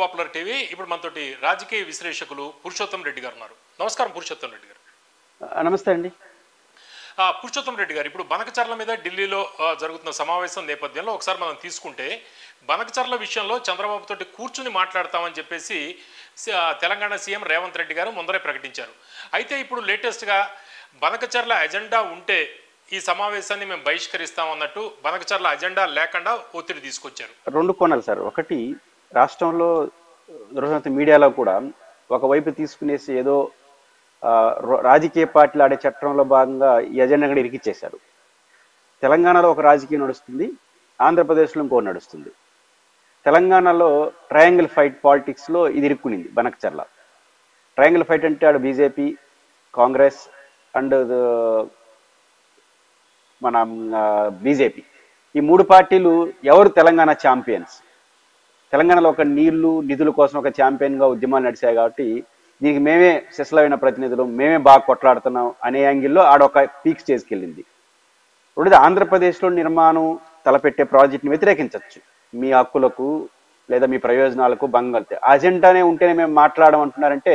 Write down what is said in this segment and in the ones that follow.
Popular TV. ఇప్పుడు మనతోటి రాజకీయ విశ్లేషకులు పురుషోత్తం రెడ్డి గారు ఉన్నారు. నమస్కారం పురుషోత్తం రెడ్డి గారు. నమస్తే అండి. పురుషోత్తం రెడ్డి గారు, ఇప్పుడు బనకచర్ల మీద ఢిల్లీలో జరుగుతున్న సమావేశం నేపథ్యంలో ఒకసారి మనం తీసుకుంటే, బనకచర్ల విషయంలో చంద్రబాబు తోటి కూర్చుని మాట్లాడతామని చెప్పేసి తెలంగాణ సీఎం రేవంత్ రెడ్డి గారు ముందరే ప్రకటించారు. అయితే ఇప్పుడు లేటెస్ట్గా బనకచర్ల ఎజెండా ఉంటే ఈ సమావేశాన్ని మేము బహిష్కరిస్తామన్నట్టు బనకచర్ల ఎజెండా లేకుండా ఒత్తిడి తీసుకొచ్చారు. రెండు కోణాలు సార్. ఒకటి, రాష్ట్రంలో మీడియాలో కూడా ఒకవైపు తీసుకునేసి ఏదో రాజకీయ పార్టీలు ఆడే చట్టంలో భాగంగా ఈ ఎజెండా కూడా ఇరికిచ్చేశారు. తెలంగాణలో ఒక రాజకీయం నడుస్తుంది, ఆంధ్రప్రదేశ్లో ఇంకో నడుస్తుంది. తెలంగాణలో ట్రయాంగిల్ ఫైట్ పాలిటిక్స్లో ఇది ఇరుక్కునింది బనకచర్ల. ట్రయాంగిల్ ఫైట్ అంటే ఆడ బీజేపీ, కాంగ్రెస్ అండ్ మన బీజేపీ, ఈ మూడు పార్టీలు ఎవరు తెలంగాణ ఛాంపియన్స్. తెలంగాణలో ఒక నీళ్లు నిధుల కోసం ఒక ఛాంపియన్గా ఉద్యమాలు నడిచాయి కాబట్టి దీనికి మేమే శిశలమైన ప్రతినిధులు, మేమే బాగా కొట్లాడుతున్నాం అనే యాంగిల్లో ఆడొక పీక్ స్టేజ్కి వెళ్ళింది. రెండోది, ఆంధ్రప్రదేశ్లో నిర్మాణం తలపెట్టే ప్రాజెక్ట్ని వ్యతిరేకించవచ్చు. మీ హక్కులకు లేదా మీ ప్రయోజనాలకు భంగం కలితే అజెండానే ఉంటేనే మేము మాట్లాడమంటున్నారంటే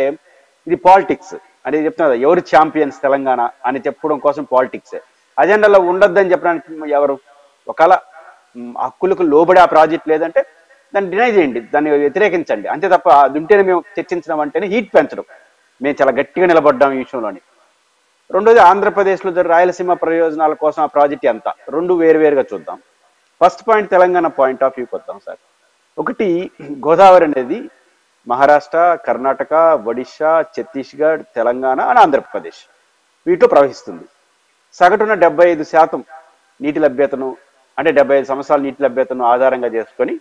ఇది పాలిటిక్స్ అనేది చెప్తున్నారు. ఎవరు ఛాంపియన్స్ తెలంగాణ అని చెప్పడం కోసం పాలిటిక్సే. అజెండాలో ఉండొద్దని చెప్పడానికి ఎవరు? ఒకవేళ హక్కులకు లోబడి ఆ ప్రాజెక్ట్ లేదంటే దాన్ని డినై చేయండి, దాన్ని వ్యతిరేకించండి, అంతే తప్ప అది ఉంటేనే మేము చర్చించడం అంటేనే హీట్ పెంచడం. మేము చాలా గట్టిగా నిలబడ్డాం ఈ విషయంలోని. రెండోది, ఆంధ్రప్రదేశ్లో రాయలసీమ ప్రయోజనాల కోసం ఆ ప్రాజెక్ట్ ఎంత, రెండు వేరువేరుగా చూద్దాం. First point, Telangana point of వ్యూకి వద్దాం సార్. ఒకటి, గోదావరి అనేది మహారాష్ట్ర, కర్ణాటక, ఒడిశా, ఛత్తీస్గఢ్, తెలంగాణ అండ్ ఆంధ్రప్రదేశ్ వీటిలో ప్రవహిస్తుంది. సగటున 75% నీటి లభ్యతను, అంటే 75 సంవత్సరాల నీటి లభ్యతను ఆధారంగా చేసుకొని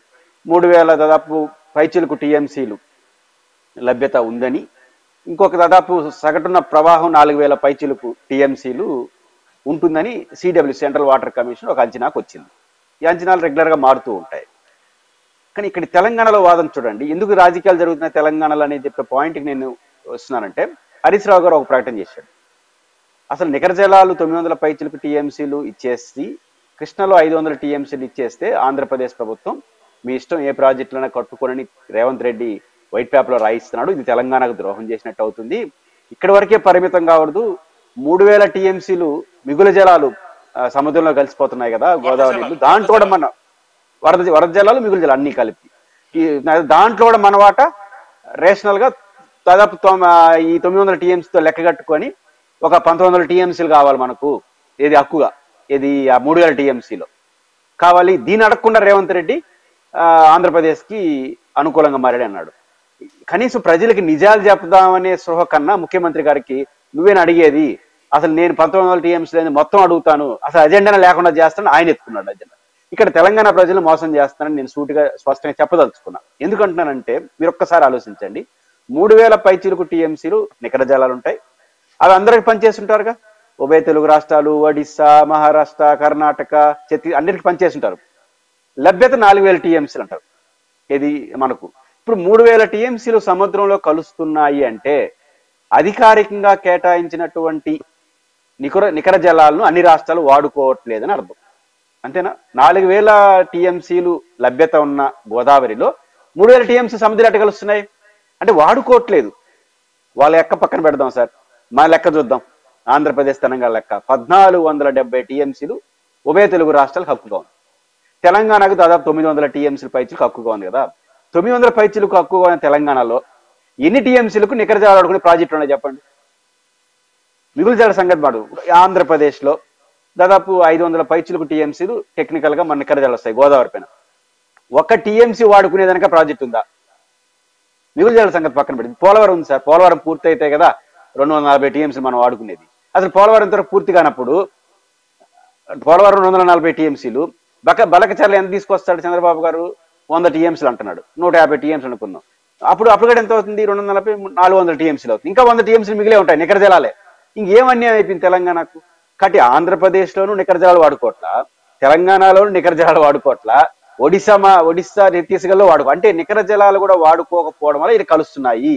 3000 దాదాపు పైచిలకు టీఎంసీలు లభ్యత ఉందని, ఇంకొక దాదాపు సగటున ప్రవాహం 4000 పైచిలకు టీఎంసీలు ఉంటుందని సిడబ్ల్యూ సెంట్రల్ వాటర్ కమిషన్ ఒక అంచనాకు వచ్చింది. ఈ అంచనాలు రెగ్యులర్గా మారుతూ ఉంటాయి. కానీ ఇక్కడ తెలంగాణలో వాదన చూడండి, ఎందుకు రాజకీయాలు జరుగుతున్నాయి తెలంగాణలో అనేది చెప్పే పాయింట్కి నేను వస్తున్నానంటే, హరీష్ రావు గారు ఒక ప్రకటన చేశాడు. అసలు నికర జలాలు 900 పైచిలకు టీఎంసీలు ఇచ్చేసి కృష్ణలో 500 టీఎంసీలు ఇచ్చేస్తే ఆంధ్రప్రదేశ్ ప్రభుత్వం మీ ఇష్టం ఏ ప్రాజెక్టులైనా కట్టుకోనని రేవంత్ రెడ్డి వైట్ పేపర్లో రాయిస్తున్నాడు. ఇది తెలంగాణకు ద్రోహం చేసినట్టు అవుతుంది. ఇక్కడి వరకే పరిమితం కావద్దు, 3000 టీఎంసీలు మిగులు జలాలు సముద్రంలో కలిసిపోతున్నాయి కదా గోదావరి నీళ్ళు, దాంట్లో కూడా మన వరద జలాలు మిగులు జలాలు అన్ని కలిపి దాంట్లో కూడా మన వాటా రేషనల్ గా దాదాపు ఈ 900 టీఎంసీతో లెక్క కట్టుకొని ఒక 1900 టీఎంసీలు కావాలి మనకు, ఏది హక్కుగా, ఏది ఆ 3000 టీఎంసీలో కావాలి. దీన్ని అడగకుండా రేవంత్ రెడ్డి ఆంధ్రప్రదేశ్కి అనుకూలంగా మారాడు అన్నాడు. కనీసం ప్రజలకి నిజాలు చెప్దామనే స్పృహ కన్నా ముఖ్యమంత్రి గారికి నువ్వేనా అడిగేది, అసలు నేను 1900 టీఎంసీలు మొత్తం అడుగుతాను, అసలు అజెండానే లేకుండా చేస్తానని ఆయన ఎత్తుకున్నాడు అజెండా. ఇక్కడ తెలంగాణ ప్రజలు మోసం చేస్తానని నేను సూటిగా స్పష్టంగా చెప్పదలుచుకున్నా. ఎందుకంటున్నానంటే మీరు ఒక్కసారి ఆలోచించండి, 3000 పైచిలకు టీఎంసీలు నికర జలాలు ఉంటాయి, అవి అందరికి పనిచేస్తుంటారుగా. ఉభయ తెలుగు రాష్ట్రాలు, ఒడిస్సా, మహారాష్ట్ర, కర్ణాటక, ఛత్తీస్ అన్నిటికీ పనిచేస్తుంటారు. లభ్యత 4000 టీఎంసీలు అంటారు. ఇది మనకు ఇప్పుడు 3000 టీఎంసీలు సముద్రంలో కలుస్తున్నాయి అంటే అధికారికంగా కేటాయించినటువంటి నికర జలాలను అన్ని రాష్ట్రాలు వాడుకోవట్లేదని అర్థం. అంతేనా? 4000 టీఎంసీలు లభ్యత ఉన్న గోదావరిలో 3000 టీఎంసీ సముద్రం ఎట్ట కలుస్తున్నాయి అంటే వాడుకోవట్లేదు. వాళ్ళ లెక్క పక్కన పెడదాం సార్, మా లెక్క చూద్దాం. ఆంధ్రప్రదేశ్ తెలంగాణ లెక్క 1470 టీఎంసీలు ఉభయ తెలుగు రాష్ట్రాలకు హక్కుగా ఉంది. తెలంగాణకు దాదాపు 900 టీఎంసీలు పైచిలకు హక్కుగా ఉంది కదా. 900 పైచిలకు హక్కుగా ఉన్న తెలంగాణలో ఎన్ని టీఎంసీలకు నికర జలాలు ఆడుకునే ప్రాజెక్టులు ఉన్నాయి చెప్పండి. మిగులు జల సంగతి మాడు. ఆంధ్రప్రదేశ్లో దాదాపు 500 పైచిలకు టీఎంసీలు టెక్నికల్గా మన నికర జలాలు వస్తాయి గోదావరి పైన. ఒక టీఎంసీ వాడుకునేదానిక ప్రాజెక్ట్ ఉందా? మిగులు జల సంగతి పక్కన పెడింది. పోలవరం ఉంది సార్, పోలవరం పూర్తి అయితే కదా 240 టీఎంసీ మనం వాడుకునేది. అసలు పోలవరం ఇంత పూర్తి కానప్పుడు పోలవరం 240 టీఎంసీలు, బలకచర్ల ఎంత తీసుకొస్తాడు చంద్రబాబు గారు? 100 టీఎంసీలు అంటున్నాడు, 150 టీఎంసీలు అనుకుందాం. అప్పుడు కూడా ఎంత అవుతుంది? 240, 400 టీఎంసీలు అవుతుంది. ఇంకా 100 టీఎంసీలు మిగిలే ఉంటాయి నికర జలాలే. ఇంకేమన్యాయం అయిపోయింది తెలంగాణకు. కాబట్టి ఆంధ్రప్రదేశ్లోనూ నికర జలాలు వాడుకోవట్లా, తెలంగాణలోనూ నికర జలాలు వాడుకోవట్లా, ఒడిస్సా ఛత్తీస్గఢ్లో అంటే నికర జలాలు కూడా వాడుకోకపోవడం వల్ల ఇది కలుస్తున్నాయి.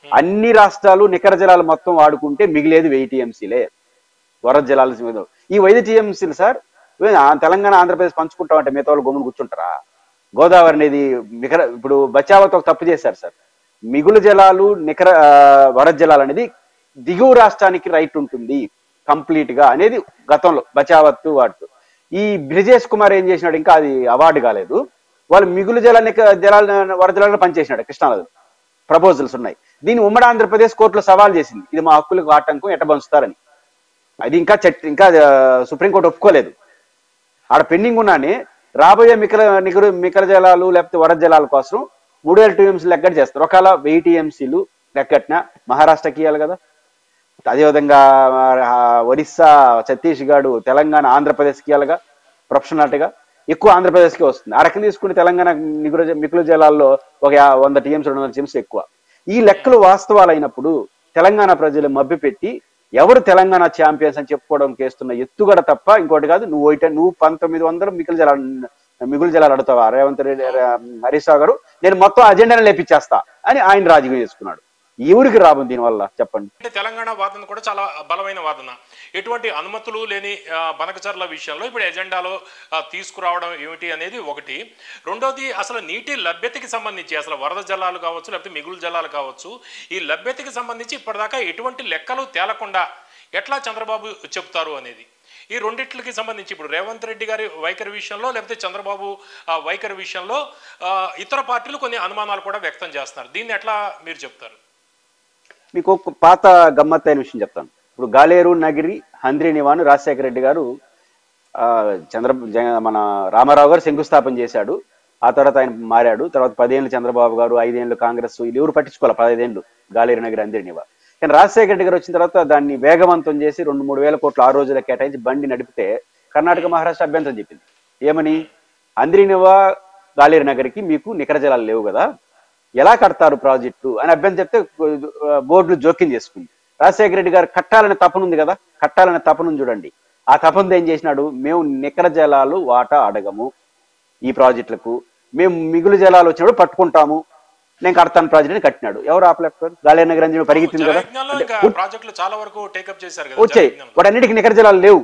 అన్ని రాష్ట్రాలు నికర జలాలు మొత్తం వాడుకుంటే మిగిలేది 1000 టీఎంసీలే వరద జలాలు. ఈ 1000 టీఎంసీలు సార్ తెలంగాణ ఆంధ్రప్రదేశ్ పంచుకుంటామంటే మిగతా వాళ్ళు గమ్మున కూర్చుంటారా? గోదావరి అనేది ఇప్పుడు బచావత్ ఒక తప్పు చేశారు సార్. మిగులు జలాలు వరద జలాలు అనేది దిగువ రాష్ట్రానికి రైట్ ఉంటుంది కంప్లీట్ గా అనేది గతంలో బచావత్తు వాడుతూ. ఈ బ్రిజేష్ కుమార్ ఏం చేసినాడు, ఇంకా అది అవార్డు కాలేదు, వాళ్ళు మిగులు వరద జలాలను పనిచేసినాడు కృష్ణానది ప్రపోజల్స్ ఉన్నాయి. దీన్ని ఉమ్మడి ఆంధ్రప్రదేశ్ కోర్టులో సవాల్ చేసింది, ఇది మా హక్కులకు ఆటంకం, ఎట్ట పంచుతారని. అది ఇంకా సుప్రీంకోర్టు ఒప్పుకోలేదు. ఆడ పెండింగ్ ఉన్నానే రాబోయే మికర జలాలు లేకపోతే వరద జలాల కోసం 3000 టీఎంసీలు లెక్కటి చేస్తారు. ఒకవేళ 1000 టీఎంసీలు లెక్కట్టినా మహారాష్ట్రకి ఇవ్వాలి కదా. అదేవిధంగా ఒరిస్సా, ఛత్తీస్గఢ్, తెలంగాణ, ఆంధ్రప్రదేశ్కి ఇవ్వాలిగా ప్రొఫెషనల్గా. ఎక్కువ ఆంధ్రప్రదేశ్కి వస్తుంది. ఆ రకం తీసుకుని తెలంగాణ మిగులు జలాల్లో ఒక 100 టీఎంసీ 200 టీఎంసీ ఎక్కువ. ఈ లెక్కలు వాస్తవాలు అయినప్పుడు తెలంగాణ ప్రజలు మభ్యపెట్టి ఎవరు తెలంగాణ ఛాంపియన్స్ అని చెప్పుకోవడం చేస్తున్న ఎత్తుగడ తప్ప ఇంకోటి కాదు. నువ్వు 1900 మిగులు జలాలు అడుగుతావా రేవంత్ రెడ్డి, హరీష్ రావు గారు, నేను మొత్తం అజెండాని లేపించేస్తా అని ఆయన రాజకీయం చేసుకున్నాడు. ఎవరికి రాబోదు దీనివల్ల చెప్పండి. అంటే తెలంగాణ వాదన కూడా చాలా బలమైన వాదన. ఎటువంటి అనుమతులు లేని బనకచర్ల విషయంలో ఇప్పుడు ఎజెండాలో తీసుకురావడం ఏమిటి అనేది ఒకటి. రెండోది, అసలు నీటి లభ్యతకి సంబంధించి అసలు వరద జలాలు కావచ్చు లేకపోతే మిగులు జలాలు కావచ్చు, ఈ లభ్యతకి సంబంధించి ఇప్పటిదాకా ఎటువంటి లెక్కలు తేలకుండా ఎట్లా చంద్రబాబు చెప్తారు అనేది. ఈ రెండిట్లకి సంబంధించి ఇప్పుడు రేవంత్ రెడ్డి గారి వైఖరి విషయంలో లేకపోతే చంద్రబాబు వైఖరి విషయంలో ఇతర పార్టీలు కొన్ని అనుమానాలు కూడా వ్యక్తం చేస్తున్నారు. దీన్ని ఎట్లా మీరు చెప్తారు? మీకు ఒక పాత గమ్మత్తైన విషయం చెప్తాను. ఇప్పుడు గాలేరు నగిరి హంద్రీనివాను రాజశేఖర రెడ్డి గారు మన రామారావు గారు శంకుస్థాపన చేశాడు. ఆ తర్వాత ఆయన మారాడు. తర్వాత 10 ఏళ్ళు చంద్రబాబు గారు, 5 ఏళ్ళు కాంగ్రెస్, వీళ్ళు ఎవరు పట్టించుకోవాలి 15 ఏళ్ళు గాలేరు నగిరి హంద్రీనివా. కానీ రాజశేఖర రెడ్డి గారు వచ్చిన తర్వాత దాన్ని వేగవంతం చేసి 2-3 వేల కోట్లు 6 రోజులకు కేటాయించి బండి నడిపితే కర్ణాటక, మహారాష్ట్ర అభ్యంతరం చెప్పింది. ఏమని? హంద్రీనివా గాలేరు నగరికి మీకు నికర జలాలు లేవు కదా, ఎలా కడతారు ప్రాజెక్టు అని అభ్యంతరం చెప్తే బోర్డులు జోక్యం చేసుకుంది. రాజశేఖర రెడ్డి గారు కట్టాలనే తపన ఉంది కదా, కట్టాలనే తపను చూడండి. ఆ తపనతో ఏం చేసినాడు, మేము నికర జలాలు వాటా అడగము ఈ ప్రాజెక్టులకు, మేము మిగులు జలాలు వచ్చినప్పుడు పట్టుకుంటాము, నేను కడతాను ప్రాజెక్ట్ అని కట్టినాడు. ఎవరు ఆపలేకపోయారు? గాలేరు నగర్ అంజలి పరిగెత్తింది కదా, వచ్చాయి. వాటన్నిటికీ నికర జలాలు లేవు.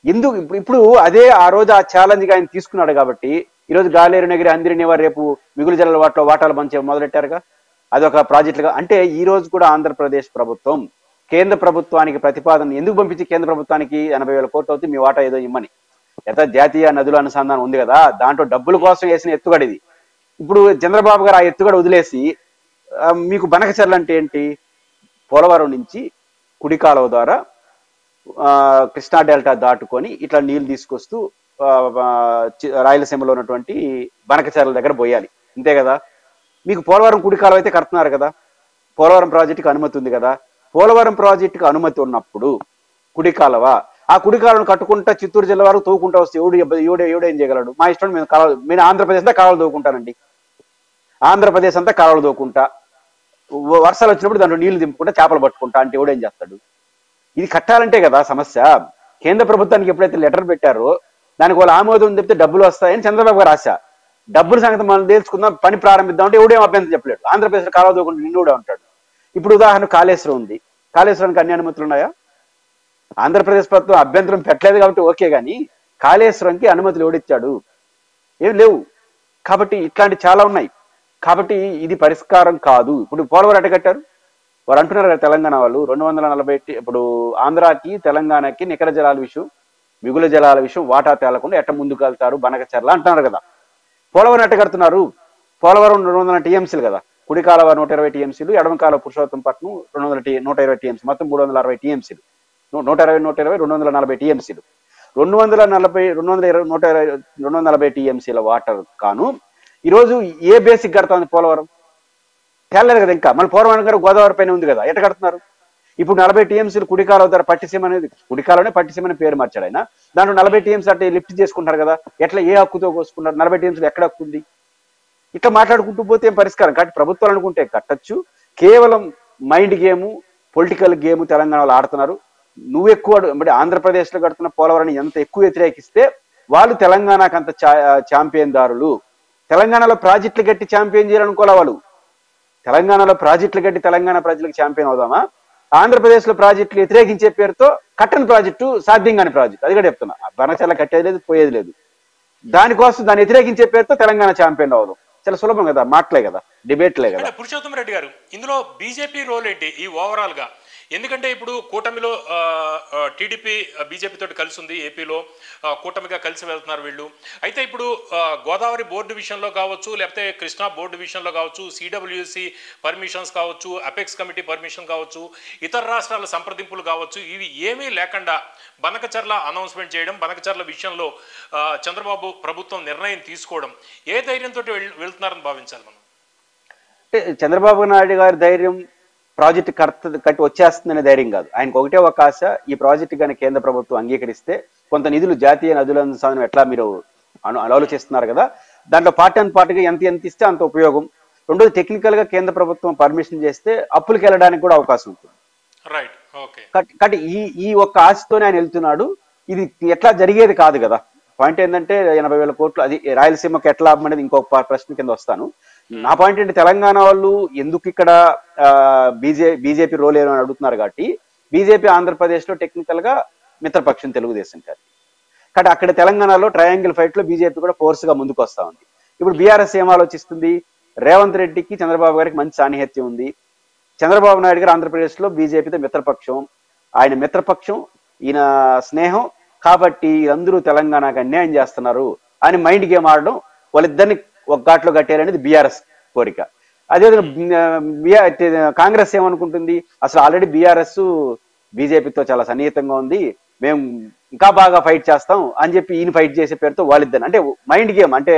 ఎందుకు? ఇప్పుడు అదే ఆ రోజు ఆ ఛాలెంజ్ గా ఆయన తీసుకున్నాడు కాబట్టి ఈరోజు గాలేరు నగిరి హంద్రీనివా రేపు మిగులు జలాల వాటాలు పంచే మొదలెట్టారుగా. అదొక ప్రాజెక్టుగా. అంటే ఈ రోజు కూడా ఆంధ్రప్రదేశ్ ప్రభుత్వం కేంద్ర ప్రభుత్వానికి ప్రతిపాదన ఎందుకు పంపించి, కేంద్ర ప్రభుత్వానికి 80,000 కోట్లు అవుతుంది మీ వాటా ఏదో ఇమ్మని. జాతీయ నదుల అనుసంధానం ఉంది కదా, దాంట్లో డబ్బుల కోసం వేసిన ఎత్తుగడిది. ఇప్పుడు చంద్రబాబు గారు ఆ ఎత్తుగడ వదిలేసి మీకు బనకచర్ల అంటే ఏంటి, పోలవరం నుంచి కుడి కాలువ ద్వారా కృష్ణా డెల్టా దాటుకొని ఇట్లా నీళ్లు తీసుకొస్తూ రాయలసీమలో ఉన్నటువంటి బనకచర్ల దగ్గర పోయాలి, అంతే కదా. మీకు పోలవరం కుడి కాలువ అయితే కడుతున్నారు కదా, పోలవరం ప్రాజెక్టుకి అనుమతి ఉంది కదా. పోలవరం ప్రాజెక్టుకి అనుమతి ఉన్నప్పుడు కుడి కాలువ, ఆ కుడి కాలువను కట్టుకుంటా చిత్తూరు జిల్లా వరకు తవ్వుకుంటా వస్తే ఎవడు ఏం చేయగలడు? మా ఇష్టం, నేను ఆంధ్రప్రదేశ్ అంతా కాలువలు తవ్వుకుంటానండి, ఆంధ్రప్రదేశ్ అంతా కాలువలు తవ్వుకుంటా, వర్షాలు వచ్చినప్పుడు దాంట్లో నీళ్లు దింపుకుంటా చేపలు పట్టుకుంటా అంటే ఎవడేం చేస్తాడు? ఇది కట్టాలంటే కదా సమస్య. కేంద్ర ప్రభుత్వానికి ఎప్పుడైతే లెటర్ పెట్టారో దానికి వాళ్ళు ఆమోదం చెప్తే డబ్బులు వస్తాయని చంద్రబాబు గారు ఆశ. డబ్బుల సంగతి మనం తెలుసుకుందాం, పని ప్రారంభిద్దాం అంటే ఎవడేం అభ్యంతరం చెప్పలేడు. ఆంధ్రప్రదేశ్ కాలువ తవ్వుకుంటూ నిన్ను కూడా ఉంటాడు. ఇప్పుడు ఉదాహరణ కాళేశ్వరం ఉంది, కాళేశ్వరానికి అన్ని అనుమతులు ఉన్నాయా? ఆంధ్రప్రదేశ్ ప్రభుత్వం అభ్యంతరం పెట్టలేదు కాబట్టి ఓకే, కానీ కాళేశ్వరంకి అనుమతులు ఎవడిచ్చాడు? ఏం లేవు. కాబట్టి ఇట్లాంటి చాలా ఉన్నాయి. కాబట్టి ఇది పరిష్కారం కాదు. ఇప్పుడు పోలవరం ఎట్ట కట్టారు? వారు అంటున్నారు కదా తెలంగాణ వాళ్ళు 240, ఇప్పుడు ఆంధ్రాకి తెలంగాణకి నికర జలాల విషయం, మిగులు జలాల విషయం వాటా తేలకుండా ఎట్ట ముందుకు వెళ్తారు బనకచర్ల అంటున్నారు కదా. పోలవరం ఎట్ట కడుతున్నారు? పోలవరం 200 టీఎంసీలు కదా, కుడి కాలువ 120 టీఎంసీలు, ఎడమ కాలువ పురుషోత్తంపట్నం 120 టీఎంసీ, మొత్తం 360 టీఎంసీలు, 240 టీఎంసీలు, 240 టీఎంసీల వాటర్ కాను ఈరోజు ఏ బేసిక్ కడతాను పోలవరం? తేలేదు కదా ఇంకా. మళ్ళీ పోలవరం గారు గోదావరి పైన ఉంది కదా, ఎట్ట కడుతున్నారు? ఇప్పుడు 40 టీఎంసీలు కుడి కాలువ ద్వారా పట్టిసీమ అనేది, కుడి కాలువనే పట్టిసీమని పేరు మార్చాడు ఆయన. దాంట్లో 40 టీఎంసీ అంటే లిఫ్ట్ చేసుకుంటారు కదా, ఎట్లా ఏ హక్కుతో కోసుకున్నారు? 40 టీఎంసీలు ఎక్కడ హక్కు ఉంది? ఇట్లా మాట్లాడుకుంటూ పోతే ఏం పరిష్కారం? కాబట్టి ప్రభుత్వాలు అనుకుంటే కట్టచ్చు. కేవలం మైండ్ గేము, పొలిటికల్ గేమ్ తెలంగాణలో ఆడుతున్నారు. నువ్వు ఎక్కువ అంటే ఆంధ్రప్రదేశ్లో కడుతున్న పోలవరాన్ని ఎంత ఎక్కువ వ్యతిరేకిస్తే వాళ్ళు తెలంగాణకు అంత ఛాంపియన్ దారులు. తెలంగాణలో ప్రాజెక్టులు కట్టి ఛాంపియన్ చేయాలనుకోలే వాళ్ళు. తెలంగాణలో ప్రాజెక్టులు కట్టి తెలంగాణ ప్రజలకు ఛాంపియన్ అవుదామా? ఆంధ్రప్రదేశ్లో ప్రాజెక్టులు వ్యతిరేకించే పేరుతో కట్టని ప్రాజెక్టు సాధ్యం కాని ప్రాజెక్టు, అది కూడా చెప్తున్నా. బనకచర్ల కట్టేది లేదు, పోయేది లేదు. దానికోసం దాన్ని వ్యతిరేకించే పేరుతో తెలంగాణ ఛాంపియన్ అవ్వదు. చాలా సులభం కదా, మాటలే కదా, డిబేట్లే కదా. పురుషోత్తం రెడ్డి గారు, ఇందులో బీజేపీ రోల్ ఏంటి ఈ ఓవరాల్ గా? ఎందుకంటే ఇప్పుడు కూటమిలో టీడీపీ బీజేపీ తోటి కలిసి ఉంది, ఏపీలో కూటమిగా కలిసి వెళ్తున్నారు వీళ్ళు. అయితే ఇప్పుడు గోదావరి బోర్డు విషయంలో కావచ్చు, లేకపోతే కృష్ణా బోర్డు విషయంలో కావచ్చు, సిడబ్ల్యూసి పర్మిషన్స్ కావచ్చు, అపెక్స్ కమిటీ పర్మిషన్ కావచ్చు, ఇతర రాష్ట్రాల సంప్రదింపులు కావచ్చు, ఇవి ఏమీ లేకుండా బనకచర్ల అనౌన్స్మెంట్ చేయడం, బనకచర్ల విషయంలో చంద్రబాబు ప్రభుత్వం నిర్ణయం తీసుకోవడం, ఏ ధైర్యంతో వెళ్తున్నారని భావించాలి మనం? చంద్రబాబు నాయుడు గారి ధైర్యం ప్రాజెక్టు కట్టి వచ్చేస్తుందనే ధైర్యం కాదు. ఆయనకు ఒకటే ఒక ఆశ, ఈ ప్రాజెక్టు కానీ కేంద్ర ప్రభుత్వం అంగీకరిస్తే కొంత నిధులు జాతీయ నదుల సాధన ఎట్లా మీరు ఆలోచిస్తున్నారు కదా, దాంట్లో పార్ట్ అండ్ పార్ట్గా ఎంత ఇస్తే అంత ఉపయోగం. రెండోది, టెక్నికల్ గా కేంద్ర ప్రభుత్వం పర్మిషన్ చేస్తే అప్పులకు వెళ్ళడానికి కూడా అవకాశం ఉంటుంది. కాబట్టి ఈ ఒక్క ఆశతోనే ఆయన వెళ్తున్నాడు. ఇది ఎట్లా జరిగేది కాదు కదా. పాయింట్ ఏంటంటే 80,000 కోట్లు అది రాయలసీమకు ఎట్లా అనేది ఇంకొక ప్రశ్న కింద వస్తాను. నా పాయింట్ ఏంటి, తెలంగాణ వాళ్ళు ఎందుకు ఇక్కడ బీజేపీ రోల్ ఏమని అడుగుతున్నారు కాబట్టి, బీజేపీ ఆంధ్రప్రదేశ్ లో టెక్నికల్ గా మిత్రపక్షం తెలుగుదేశం గారి. కాబట్టి అక్కడ తెలంగాణలో ట్రయాంగిల్ ఫైట్ లో బీజేపీ కూడా ఫోర్స్ గా ముందుకు వస్తా ఉంది. ఇప్పుడు బీఆర్ఎస్ ఏం ఆలోచిస్తుంది, రేవంత్ రెడ్డికి చంద్రబాబు గారికి మంచి సాన్నిహిత్యం ఉంది. చంద్రబాబు నాయుడు గారు ఆంధ్రప్రదేశ్ లో బీజేపీతో మిత్రపక్షం, ఆయన మిత్రపక్షం, ఈయన స్నేహం, కాబట్టి అందరూ తెలంగాణకు అన్యాయం చేస్తున్నారు అని మైండ్ గేమ్ ఆడడం, వాళ్ళిద్దరిని ఒక ఘాట్లో కట్టారనేది బీఆర్ఎస్ కోరిక. అదేవిధంగా కాంగ్రెస్ ఏమనుకుంటుంది, అసలు ఆల్రెడీ బీఆర్ఎస్ బీజేపీతో చాలా సన్నిహితంగా ఉంది, మేము ఇంకా బాగా ఫైట్ చేస్తాం అని చెప్పి ఈయన ఫైట్ చేసే పేరుతో వాళ్ళిద్దరు, అంటే మైండ్ గేమ్, అంటే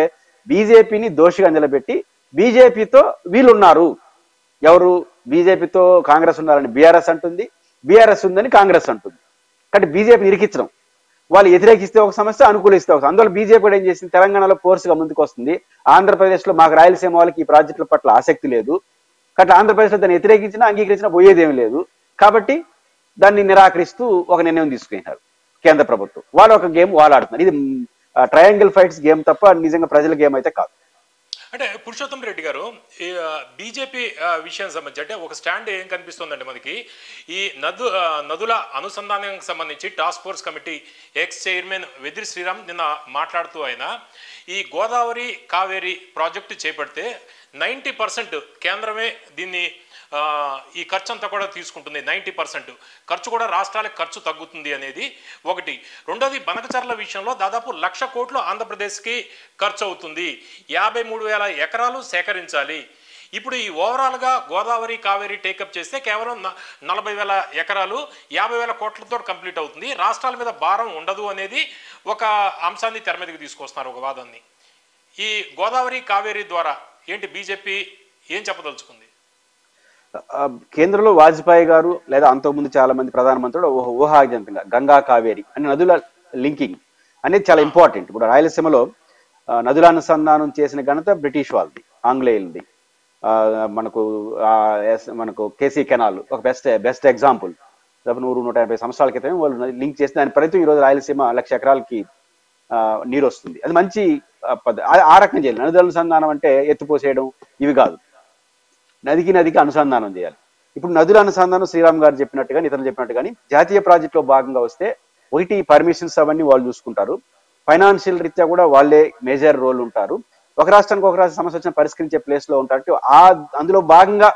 బీజేపీని దోషిగా నిలబెట్టి బీజేపీతో వీళ్ళున్నారు, ఎవరు బీజేపీతో కాంగ్రెస్ ఉన్నారని బీఆర్ఎస్ అంటుంది, బీఆర్ఎస్ ఉందని కాంగ్రెస్ అంటుంది. కాబట్టి బీజేపీని ఇరికించడం, వాళ్ళు వ్యతిరేకిస్తే ఒక సమస్య, అనుకూలిస్తే ఒక. అందువల్ల బీజేపీ కూడా ఏం చేసింది, తెలంగాణలో ఫోర్స్గా ముందుకు వస్తుంది. ఆంధ్రప్రదేశ్లో మాకు రాయలసీమ వాళ్ళకి ఈ ప్రాజెక్టుల పట్ల ఆసక్తి లేదు, కాబట్టి ఆంధ్రప్రదేశ్లో దాన్ని వ్యతిరేకించినా అంగీకరించినా పోయేదేమీ లేదు, కాబట్టి దాన్ని నిరాకరిస్తూ ఒక నిర్ణయం తీసుకున్నారు కేంద్ర ప్రభుత్వం. వాళ్ళు ఒక గేమ్ వాళ్ళు ఆడుతున్నారు. ఇది ట్రయాంగిల్ ఫైట్స్ గేమ్ తప్ప నిజంగా ప్రజల గేమ్ అయితే కాదు. అంటే పురుషోత్తం రెడ్డి గారు, బీజేపీ విషయం సంబంధించి అంటే ఒక స్టాండ్ ఏం కనిపిస్తుందండి మనకి, ఈ నదుల అనుసంధానానికి సంబంధించి task force committee ex chairman Vediri Sriram నిన్న మాట్లాడుతూ ఆయన, ఈ గోదావరి కావేరి ప్రాజెక్టు చేపడితే 90% కేంద్రమే దీన్ని ఈ ఖర్చు అంతా కూడా తీసుకుంటుంది, 90% ఖర్చు కూడా రాష్ట్రాలకు ఖర్చు తగ్గుతుంది అనేది ఒకటి. రెండోది, బనకచర్ల విషయంలో దాదాపు 1,00,000 కోట్లు ఆంధ్రప్రదేశ్కి ఖర్చు అవుతుంది, 53,000 ఎకరాలు సేకరించాలి. ఇప్పుడు ఈ ఓవరాల్గా గోదావరి కావేరి టేకప్ చేస్తే కేవలం 40,000 ఎకరాలు 50,000 కోట్లతో కంప్లీట్ అవుతుంది, రాష్ట్రాల మీద భారం ఉండదు అనేది ఒక అంశాన్ని తెర మీదకి తీసుకొస్తున్నారు, ఒక వాదాన్ని. ఈ గోదావరి కావేరి ద్వారా ఏంటి బీజేపీ ఏం చెప్పదలుచుకుంది? కేంద్రంలో వాజ్పేయి గారు లేదా అంతకుముందు చాలా మంది ప్రధానమంత్రులు ఊహాజనితంగా గంగా కావేరి అనే నదుల లింకింగ్ అనేది చాలా ఇంపార్టెంట్. ఇప్పుడు రాయలసీమలో నదుల అనుసంధానం చేసిన ఘనత బ్రిటిష్ వాళ్ళది, ఆంగ్లేయులది. మనకు కేసీ కెనాల్ ఒక బెస్ట్ ఎగ్జాంపుల్. 100-150 సంవత్సరాల క్రితం వాళ్ళు లింక్ చేసి దాని ఫలితం ఈరోజు రాయలసీమ 1,00,000 ఎకరాలకి నీరు వస్తుంది. అది మంచి ఆ రకం చేయాలి. నదుల అనుసంధానం అంటే ఎత్తిపోసేయడం ఇవి కాదు, నదికి అనుసంధానం చేయాలి. ఇప్పుడు నదుల అనుసంధానం శ్రీరామ్ గారు చెప్పినట్టు కానీ ఇతరులు చెప్పినట్టు కానీ జాతీయ ప్రాజెక్టులో భాగంగా వస్తే ఒకటి పర్మిషన్స్ అవన్నీ వాళ్ళు చూసుకుంటారు, ఫైనాన్షియల్ రీత్యా కూడా వాళ్ళే మేజర్ రోల్ ఉంటారు, ఒక రాష్ట్రానికి ఒక రాష్ట్ర సమస్య వచ్చిన పరిష్కరించే ప్లేస్ లో ఉంటారు. అందులో భాగంగా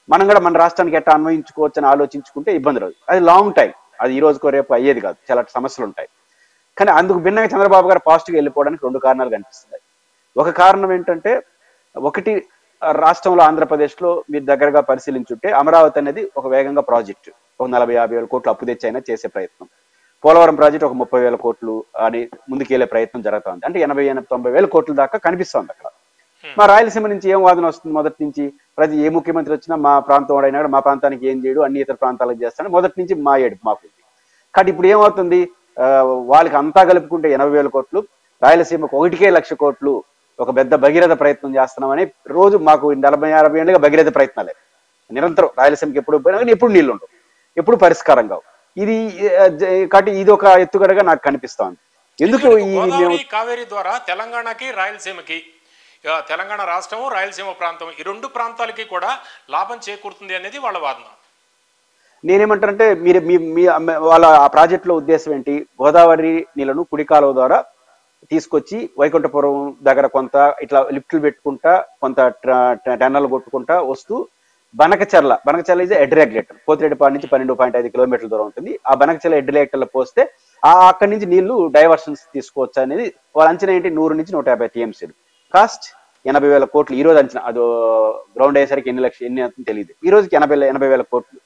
మనం కూడా మన రాష్ట్రానికి ఎట్లా అన్వయించుకోవచ్చు అని ఆలోచించుకుంటే ఇబ్బంది రాదు. అది లాంగ్ టైం, అది ఈ రోజుకో రేపు అయ్యేది కాదు, చాలా సమస్యలు ఉంటాయి. కానీ అందుకు భిన్నంగా చంద్రబాబు గారు పాజిటివ్గా వెళ్ళిపోవడానికి 2 కారణాలు కనిపిస్తున్నాయి. ఒక కారణం ఏంటంటే, ఒకటి రాష్ట్రంలో ఆంధ్రప్రదేశ్లో మీరు దగ్గరగా పరిశీలించుంటే అమరావతి అనేది ఒక వేగంగా ప్రాజెక్టు, ఒక 40-50 కోట్లు అప్పు తెచ్చైనా చేసే ప్రయత్నం. పోలవరం ప్రాజెక్టు ఒక 30,000 కోట్లు అని ముందుకెళ్లే ప్రయత్నం జరుగుతుంది. అంటే 80,000-90,000 కోట్ల దాకా కనిపిస్తుంది అక్కడ. మా రాయలసీమ నుంచి ఏం వాదన వస్తుంది, మొదటి నుంచి ఏ ముఖ్యమంత్రి వచ్చినా మా ప్రాంతం వాడైనా కూడా మా ప్రాంతానికి ఏం చేయడు, అన్ని ఇతర ప్రాంతాలకు చేస్తాడు, మొదటి నుంచి మా ఏడు మాకు. కాబట్టి ఇప్పుడు ఏమవుతుంది, వాళ్ళకి అంతా కలుపుకుంటే 80,000 కోట్లు, రాయలసీమకు 1,00,000 కోట్లు ఒక పెద్ద భగీరథ ప్రయత్నం చేస్తున్నామని రోజు మాకు 40-60 ఏళ్ళుగా భగీరథ ప్రయత్నాలే నిరంతరం. రాయలసీమకి ఎప్పుడు పోయినా కానీ ఎప్పుడు నీళ్లు ఉండవు, ఎప్పుడు పరిష్కారం కావు. కాబట్టి ఇది ఒక ఎత్తుగడగా నాకు కనిపిస్తోంది. ఎందుకు కావేరీ ద్వారా తెలంగాణకి రాయలసీమకి, తెలంగాణ రాష్ట్రం రాయలసీమ ప్రాంతం ఈ 2 ప్రాంతాలకి కూడా లాభం చేకూరుతుంది అనేది వాళ్ళ వాదన. నేనేమంటానంటే వాళ్ళ ఆ ప్రాజెక్టులో ఉద్దేశం ఏంటి, గోదావరి నీళ్లను కుడి కాలువ ద్వారా తీసుకొచ్చి వైకుంఠపురం దగ్గర కొంత ఇట్లా లిఫ్ట్లు పెట్టుకుంటా కొంత టన్నర్లు కొట్టుకుంటా వస్తూ బనకచర్ల ఇది హెడ్ రెగ్యులేటర్ పోతిరెడ్డిపాడు నుంచి 12.5 కిలోమీటర్ల దూరం ఉంటుంది. ఆ బనకచర్ల హెడ్ రెగ్యులేటర్లో పోస్తే అక్కడి నుంచి నీళ్లు డైవర్షన్స్ తీసుకోవచ్చు అనేది వాళ్ళ అంచనా ఏంటి 100 నుంచి 150 టీఎంసీలు. కాస్ట్ 80,000 కోట్లు ఈ రోజు అంచనా. అదో గ్రౌండ్ అయ్యేసరికి ఎన్ని అవుతుందో తెలియదు. ఈ రోజుకి 80,000 కోట్లు.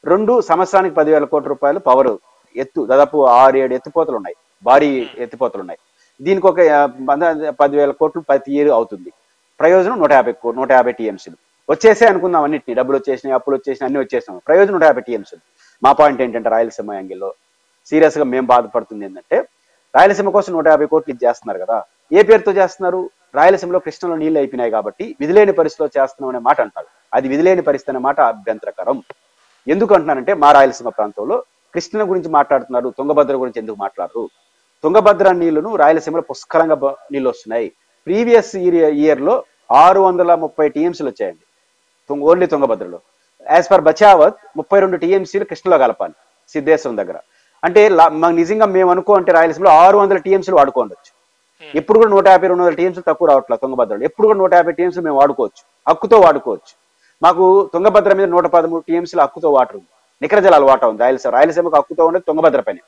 2 సంవత్సరానికి 10,000 కోట్ల రూపాయలు పవర్ ఎత్తు, దాదాపు 6-7 ఎత్తిపోతలు ఉన్నాయి, భారీ ఎత్తిపోతలు ఉన్నాయి. దీనికి ఒక 10,000 కోట్లు ప్రతి ఇయర్ అవుతుంది. ప్రయోజనం 150 టీఎంసీలు వచ్చేసే అనుకుందాం. అన్నింటినీ డబ్బులు వచ్చేసినాయి, అప్పులు వచ్చేసినాయి, అన్ని వచ్చేసినాయి. ప్రయోజనం 150 టీఎంసీలు. మా పాయింట్ ఏంటంటే రాయలసీమ యాంగిల్లో సీరియస్ గా మేము బాధపడుతుంది ఏంటంటే రాయలసీమ కోసం 150 కోట్లు ఇది చేస్తున్నారు కదా. ఏ పేరుతో చేస్తున్నారు? రాయలసీమలో కృష్ణలో నీళ్లు అయిపోయినాయి కాబట్టి విధిలేని పరిస్థితిలో చేస్తున్నాం అనే మాట అంటారు. అది విధిలేని పరిస్థితి అనే మాట అభ్యంతరకరం. ఎందుకు అంటున్నానంటే మా రాయలసీమ ప్రాంతంలో కృష్ణ గురించి మాట్లాడుతున్నారు, తుంగభద్ర గురించి ఎందుకు మాట్లాడరు? తుంగభద్ర నీళ్లను రాయలసీమలో పుష్కలంగా నీళ్ళు వస్తున్నాయి. ప్రీవియస్ ఇయర్ లో 630 టీఎంసీలు వచ్చాయండి ఓన్లీ తుంగభద్రలో. యాజ్ పర్ బచావత్ 32 టీఎంసీలు కృష్ణలో కలపాలి సిద్ధేశ్వరం దగ్గర. అంటే నిజంగా మేము అంటే రాయలసీమలో 600 టీఎంసీలు వాడుకోవచ్చు. ఎప్పుడు కూడా 150-200 టీఎంసీలు తక్కువ రావట్లేదు తుంగభద్రలో. ఎప్పుడు కూడా 150 టీఎంసీలు మేము వాడుకోవచ్చు, హక్కుతో వాడుకోవచ్చు. మాకు తుంగభద్ర మీద 113 టీఎంసీలు హక్కుతో వాటర్ ఉంది, నికర జలాలు వాటర్ ఉంది. రాయలసీమకు హక్కుతో ఉండేది తుంగభద్ర పైన.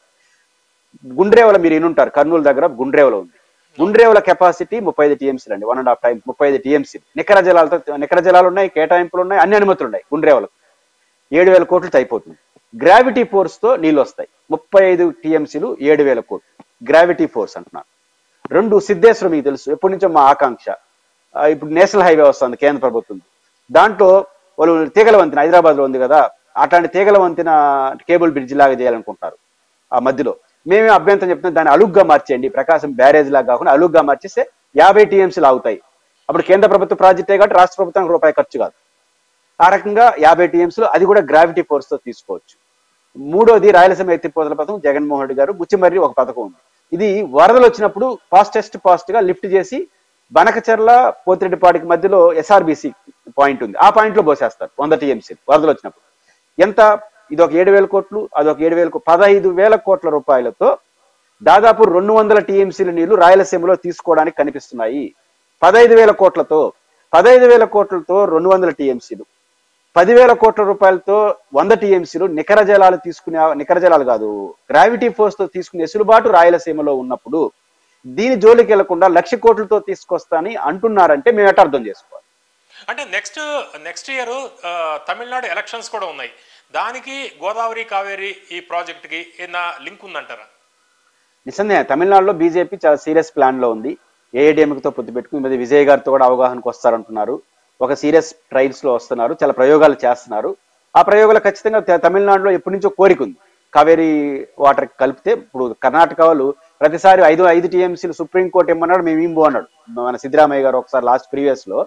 గుండ్రేవల మీరు ఇనుంటారు, కర్నూలు దగ్గర గుండ్రేవల ఉంది. గుండ్రేవల కెపాసిటీ 35 టీఎంసీలు అండి, 1.5 టైం 35 టీఎంసీలు. నికర జలాలు ఉన్నాయి, కేటాయింపులు ఉన్నాయి, అన్ని అనుమతులు ఉన్నాయి. గుండ్రేవలకు 7,000 కోట్లతో అయిపోతుంది. గ్రావిటీ ఫోర్స్ తో నీళ్ళు వస్తాయి. 35 టీఎంసీలు 7,000 కోట్లు గ్రావిటీ ఫోర్స్ అంటున్నాను. 2 సిద్ధేశ్వరం మీకు తెలుసు, ఎప్పటి నుంచో మా ఆకాంక్ష. ఇప్పుడు నేషనల్ హైవే వస్తుంది కేంద్ర ప్రభుత్వం, దాంట్లో వాళ్ళు తీగల వంతెన హైదరాబాద్ లో ఉంది కదా, అట్లాంటి తీగల వంతెన కేబుల్ బ్రిడ్జ్ లాగా చేయాలనుకుంటున్నారు. ఆ మధ్యలో మేమే అభ్యంతరం చెప్తున్నాం, దాన్ని అలుగ్గా మార్చేయండి, ప్రకాశం బ్యారేజ్ లాగా కాకుండా అలుగ్గా మార్చేస్తే 50 టీఎంసీలు అవుతాయి. అప్పుడు కేంద్ర ప్రభుత్వ ప్రాజెక్టే కాబట్టి రాష్ట్ర ప్రభుత్వానికి రూపాయి ఖర్చు కాదు. ఆ రకంగా 50 టీఎంసీలు, అది కూడా గ్రావిటీ ఫోర్స్ తో తీసుకోవచ్చు. 3వది రాయలసీమ ఎత్తిపోతల పథకం, జగన్మోహన్ రెడ్డి గారు బుచ్చిమర్రి ఒక పథకం ఉంది. ఇది వరదలు వచ్చినప్పుడు ఫాస్ట్ గా లిఫ్ట్ చేసి బనకచర్ల పోతిరెడ్డిపాడికి మధ్యలో SRBC పాయింట్ ఉంది, ఆ పాయింట్ లో పోసేస్తారు 100 టీఎంసీలు వరదలు వచ్చినప్పుడు. ఎంత? ఇది ఒక 7,000 కోట్లు, అదొక 7,000 15,000 కోట్ల రూపాయలతో దాదాపు 200 టీఎంసీల నీళ్లు రాయలసీమలో తీసుకోవడానికి కనిపిస్తున్నాయి. 15,000 కోట్లతో 200 టీఎంసీలు, 10,000 కోట్ల రూపాయలతో 100 టీఎంసీలు నికర జలాలు కాదు, గ్రావిటీ ఫోర్స్ తో తీసుకునే వెసులుబాటు రాయలసీమలో ఉన్నప్పుడు దీని జోలికి వెళ్లకుండా 1,00,000 కోట్లతో తీసుకొస్తాని అంటున్నారంటే మేము ఎట్లా అర్థం చేసుకోవాలి? అంటే నెక్స్ట్ ఇయర్ తమిళనాడు ఎలక్షన్స్ కూడా ఉన్నాయి. దానికి గోదావరి కావేరి ఈ ప్రాజెక్ట్ కి ఏదైనా లింక్ ఉందంటారా? నిజంగా తమిళనాడులో బీజేపీ చాలా సీరియస్ ప్లాన్ లో ఉంది. ఏఐడిఎంతో పొత్తు పెట్టుకుని మీద విజయ్ గారితో కూడా అవగాహనకు వస్తారంటున్నారు. ఒక సీరియస్ ట్రయల్స్ లో వస్తున్నారు, చాలా ప్రయోగాలు చేస్తున్నారు. ఆ ప్రయోగాలు ఖచ్చితంగా తమిళనాడులో ఎప్పటి నుంచో కోరిక ఉంది కావేరీ వాటర్ కలిపితే. ఇప్పుడు కర్ణాటక వాళ్ళు ప్రతిసారి 5 టీఎంసీలు సుప్రీంకోర్టు ఇమ్మన్నాడు, మేము ఇంబో అన్నాడు. మన సిద్ధరామయ్య గారు ఒకసారి లాస్ట్ ప్రీవియస్ లో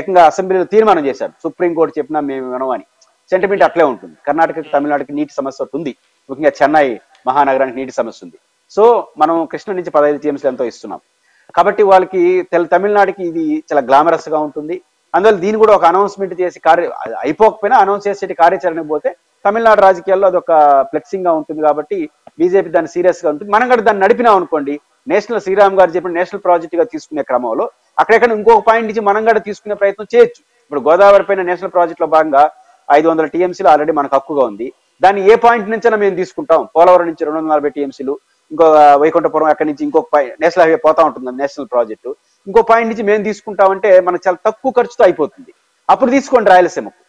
ఏకంగా అసెంబ్లీలో తీర్మానం చేశారు, సుప్రీంకోర్టు చెప్పినా మేము వినమని. సెంటిమెంట్ అట్లే ఉంటుంది. కర్ణాటకకి తమిళనాడుకి నీటి సమస్య ఉంది, ముఖ్యంగా చెన్నై మహానగరానికి నీటి సమస్య ఉంది. సో మనం కృష్ణ నుంచి 15 టీఎంసీలు ఎంతో ఇస్తున్నాం కాబట్టి వాళ్ళకి తమిళనాడుకి ఇది చాలా గ్లామరస్ గా ఉంటుంది. అందువల్ల దీన్ని కూడా ఒక అనౌన్స్మెంట్ చేసి అయిపోకపోయినా అనౌన్స్ చేసే కార్యాచరణకు పోతే తమిళనాడు రాజకీయాల్లో అదొక ఫ్లెక్సింగ్ గా ఉంటుంది. కాబట్టి బీజేపీ దాన్ని సీరియస్ గా ఉంటుంది. మనం కూడా దాన్ని నడిపినాం అనుకోండి, శ్రీరామ్ గారు చెప్పిన నేషనల్ ప్రాజెక్ట్ గా తీసుకునే క్రమంలో అక్కడెక్కడ ఇంకొక పాయింట్ నుంచి మనం కూడా తీసుకునే ప్రయత్నం చేయొచ్చు. ఇప్పుడు గోదావరి పైన నేషనల్ ప్రాజెక్ట్ లో భాగంగా 500 టీఎంసీలు ఆల్రెడీ మనకు హక్కుగా ఉంది. దాన్ని ఏ పాయింట్ నుంచైనా మేము తీసుకుంటాం. పోలవరం నుంచి 240 టీఎంసీలు, ఇంకో వైకుంఠపురం అక్కడి నుంచి ఇంకొక నేషనల్ హైవే పోతా ఉంటుంది నేషనల్ ప్రాజెక్టు, ఇంకో పాయింట్ నుంచి మేము తీసుకుంటామంటే మనకు చాలా తక్కువ ఖర్చుతో అయిపోతుంది. అప్పుడు తీసుకోండి రాయలసీమకు.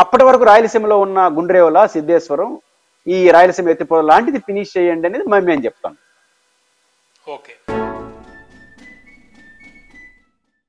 అప్పటి వరకు రాయలసీమలో ఉన్న గుండ్రేవల, సిద్ధేశ్వరం, ఈ రాయలసీమ ఎత్తిపోతల లాంటిది ఫినిష్ చేయండి అనేది మేము చెప్తాం. ఓకే.